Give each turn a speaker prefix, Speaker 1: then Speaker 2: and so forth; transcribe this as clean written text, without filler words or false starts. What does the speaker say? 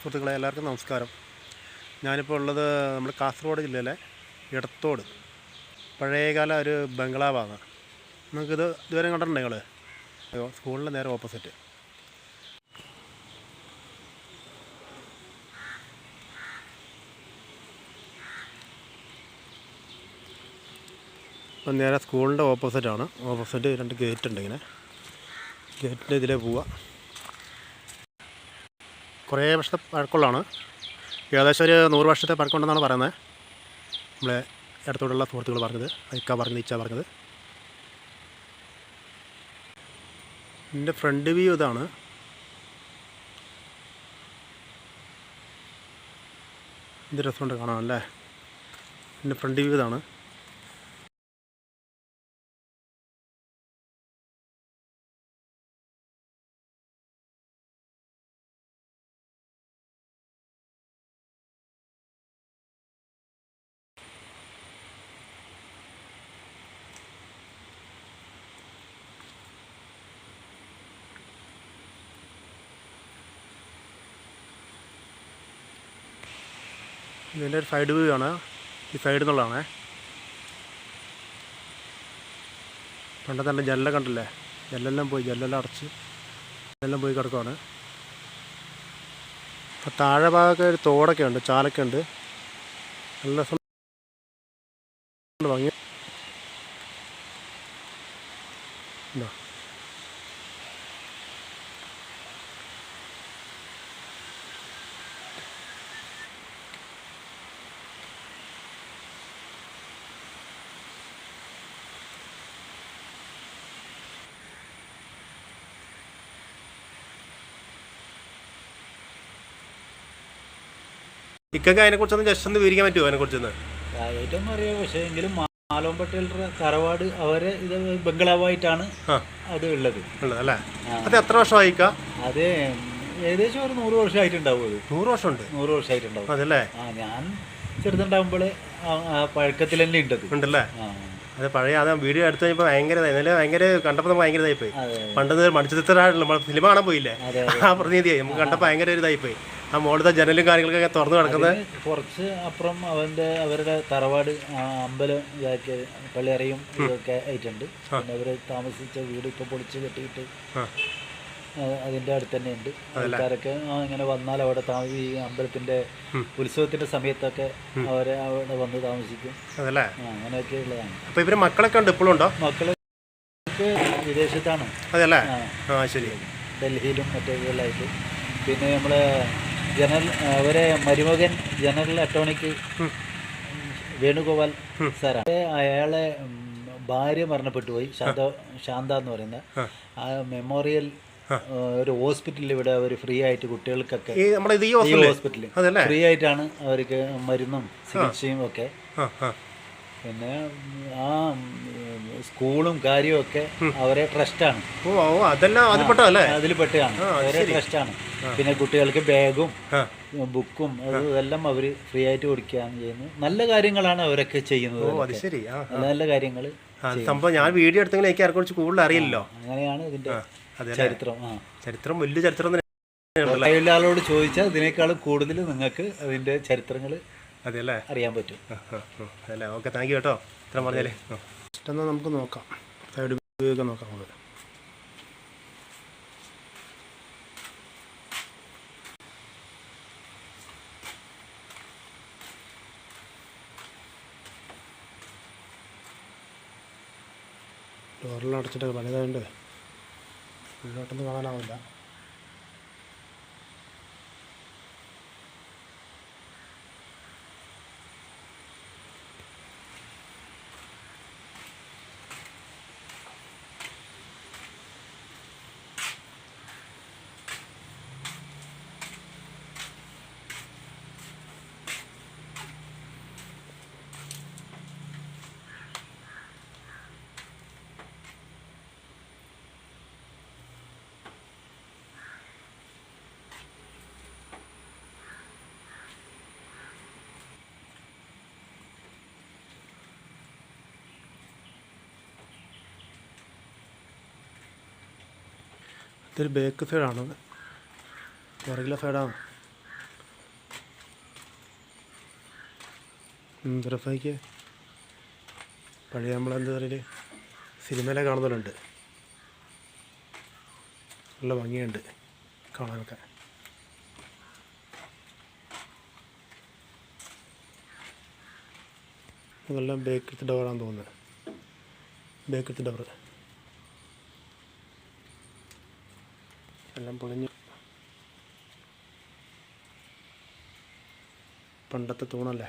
Speaker 1: സുഹൃത്തുക്കളെ എല്ലാവർക്കും നമസ്കാരം. ഞാനിപ്പോൾ ഉള്ളത് നമ്മുടെ കാസർഗോഡ് ജില്ലയിലെ ഇടത്തോട് പഴയകാല ഒരു ബംഗ്ലാവാണ്. നിങ്ങൾക്കിത് ഇതുവരെ കണ്ടിട്ടുണ്ടോ നിങ്ങൾ? സ്കൂളിൻ്റെ നേരെ ഓപ്പോസിറ്റ്. അപ്പം നേരെ സ്കൂളിൻ്റെ ഓപ്പോസിറ്റാണ്. ഓപ്പോസിറ്റ് 2 ഗേറ്റ് ഉണ്ട്. ഇങ്ങനെ ഗേറ്റിൻ്റെ ഇതിലേ പോവുക. കുറേ വർഷത്തെ പഴക്കമുള്ളതാണ്. ഏകദേശം ഒരു 100 വർഷത്തെ പഴക്കമുണ്ടെന്നാണ് പറയുന്നത്. നമ്മളെ ഇടത്തോടുള്ള സുഹൃത്തുക്കൾ പറഞ്ഞത്, ഇക്ക പറഞ്ഞത്, ഇച്ച പറഞ്ഞത്. എൻ്റെ ഫ്രണ്ട് വ്യൂ ഇതാണ്. ഇത് രസമുണ്ട് കാണാമല്ലേ. എൻ്റെ ഫ്രണ്ട് വ്യൂ ഇതാണ്. ഇതിൻ്റെ ഒരു സൈഡ് വ്യൂ ആണ്. ഈ സൈഡിൽ നിന്നുള്ളതാണേ. പണ്ടത്തെ എൻ്റെ ജനല കണ്ടില്ലേ, ജനലെല്ലാം പോയി, ജനലെല്ലാം അടച്ച് ജനലെല്ലാം പോയി കിടക്കുവാണ്. അപ്പോൾ താഴെ ഭാഗമൊക്കെ ഒരു തോടൊക്കെ ഉണ്ട്, ചാലൊക്കെ ഉണ്ട്. നല്ല ഭംഗി ഉണ്ടോ. ഇക്കൊക്കെ അതിനെക്കുറിച്ചൊന്ന് ജസ്റ്റ് ഒന്ന് വിവരിക്കാൻ പറ്റുമോ? അതിനെക്കുറിച്ചൊന്ന്
Speaker 2: ഏറ്റവും അറിയാം. പക്ഷേ എങ്കിലും മാലോം പട്ടേലിന്റെ തറവാട് അവരെ ഇത് ബംഗ്ലാവായിട്ടാണ് അത് ഉള്ളത്
Speaker 1: അല്ലേ? അത് എത്ര വർഷമായിക്കാ?
Speaker 2: അത് ഏകദേശം ഒരു 100 വർഷമായിട്ടുണ്ടാവും. അത്
Speaker 1: 100 വർഷമുണ്ട്.
Speaker 2: 100 വർഷമായിട്ടുണ്ടാവും
Speaker 1: അതല്ലേ?
Speaker 2: ഞാൻ ചെറുതുണ്ടാകുമ്പോൾ പഴക്കത്തിൽ തന്നെ
Speaker 1: ഉണ്ടല്ലേ? അത് പഴയ അത് വീഡിയോ എടുത്തു കഴിഞ്ഞപ്പോൾ ഭയങ്കര കണ്ടപ്പോൾ നമുക്ക് ഭയങ്കര ഇതായിപ്പോയി. പണ്ട് മണിച്ചിത്രത്തിലുള്ള ഫിലിം കാണാൻ പോയില്ലേ, ആ പ്രതിനിധിയായി നമുക്ക് കണ്ടപ്പോൾ ഭയങ്കര ഒരു ഇതായിപ്പോയി. ആ മോളത്തെ ജനലും കാര്യങ്ങളൊക്കെ തുറന്നു കിടക്കുന്നത്.
Speaker 2: കുറച്ച് അപ്പുറം അവരുടെ തറവാട് അമ്പലം ഇതാക്കിയ പള്ളിയറയും ഇതൊക്കെ ആയിട്ടുണ്ട്. പിന്നെ അവർ താമസിച്ച വീട് ഇപ്പോൾ പൊളിച്ച് കെട്ടിയിട്ട് അതിൻ്റെ അടുത്ത് തന്നെ ഉണ്ട്. ആൾക്കാരൊക്കെ ഇങ്ങനെ വന്നാൽ അവിടെ ഈ അമ്പലത്തിന്റെ ഉത്സവത്തിന്റെ സമയത്തൊക്കെ അവരെ അവിടെ വന്ന് താമസിക്കും. അങ്ങനെയൊക്കെ ഉള്ളതാണ്.
Speaker 1: അപ്പോൾ ഇവര് മക്കളൊക്കെ ഉണ്ട് ഇപ്പോഴും ഉണ്ടോ?
Speaker 2: മക്കളൊക്കെ വിദേശത്താണ്.
Speaker 1: അതല്ലേ? ശരി.
Speaker 2: ഡൽഹിയിലും മറ്റേതിലായിട്ട്. പിന്നെ നമ്മളെ അവരെ മരുമകൻ ജനറൽ അറ്റോർണിക്ക് വേണുഗോപാൽ സാറാണ്. അയാളെ ഭാര്യ മരണപ്പെട്ടു പോയി, ശാന്ത എന്ന് പറയുന്ന. ആ മെമ്മോറിയൽ ഒരു ഹോസ്പിറ്റലിൽ ഇവിടെ അവർ ഫ്രീ ആയിട്ട് കുട്ടികൾക്കൊക്കെ ഈ ഹോസ്പിറ്റലിൽ ഫ്രീ ആയിട്ടാണ് അവർക്ക് മരുന്നും ചികിത്സയും ഒക്കെ. പിന്നെ ആ സ്കൂളും കാര്യവും ഒക്കെ അവരെ ട്രസ്റ്റാണ്. അതിൽ പെട്ടതാണ്, അവരെ ട്രസ്റ്റാണ്. പിന്നെ കുട്ടികൾക്ക് ബാഗും ബുക്കും അതെല്ലാം അവർ ഫ്രീ ആയിട്ട് കൊടുക്കുകയാണ് ചെയ്യുന്നത്. നല്ല കാര്യങ്ങളാണ് അവരൊക്കെ ചെയ്യുന്നത്. നല്ല നല്ല കാര്യങ്ങൾ.
Speaker 1: ഞാൻ വീഡിയോ എടുത്തെങ്കിൽ എനിക്ക് ആർക്കും കൂടുതൽ അറിയില്ലല്ലോ.
Speaker 2: അങ്ങനെയാണ് ഇതിന്റെ ചരിത്രം.
Speaker 1: ചരിത്രം വലിയ ചരിത്രം.
Speaker 2: ആളോട് ചോദിച്ചാൽ ഇതിനേക്കാളും കൂടുതൽ നിങ്ങൾക്ക് അതിന്റെ ചരിത്രങ്ങൾ അറിയാൻ പറ്റും.
Speaker 1: അതല്ലേ? ഓക്കെ, താങ്ക് യു കേട്ടോ. ഇത്ര പറഞ്ഞാലേ ഇഷ്ടമെന്നാൽ നമുക്ക് നോക്കാം. സൈഡ് വ്യൂ ഒക്കെ നോക്കാം. നമുക്ക് ഡോറെല്ലാം അടച്ചിട്ട് പണിതായതുകൊണ്ട് ഉള്ളോട്ടൊന്നും കാണാനാവില്ല. ഇതൊരു ബാക്ക് സൈഡാണ്, പുറകിലെ സൈഡാണ്. റഫായിക്ക് പഴയ നമ്മളെന്താ പറയുക സിനിമയിലെ കാണുന്നവരുണ്ട്, നല്ല ഭംഗിയുണ്ട് കാണാനൊക്കെ. അതെല്ലാം ബേക്കത്ത് ഡോറാണെന്ന് തോന്നുന്നത്, ബേക്കത്ത് ഡോർ എല്ലാം പൊളിഞ്ഞു. പണ്ടത്തെ തൂണല്ലേ.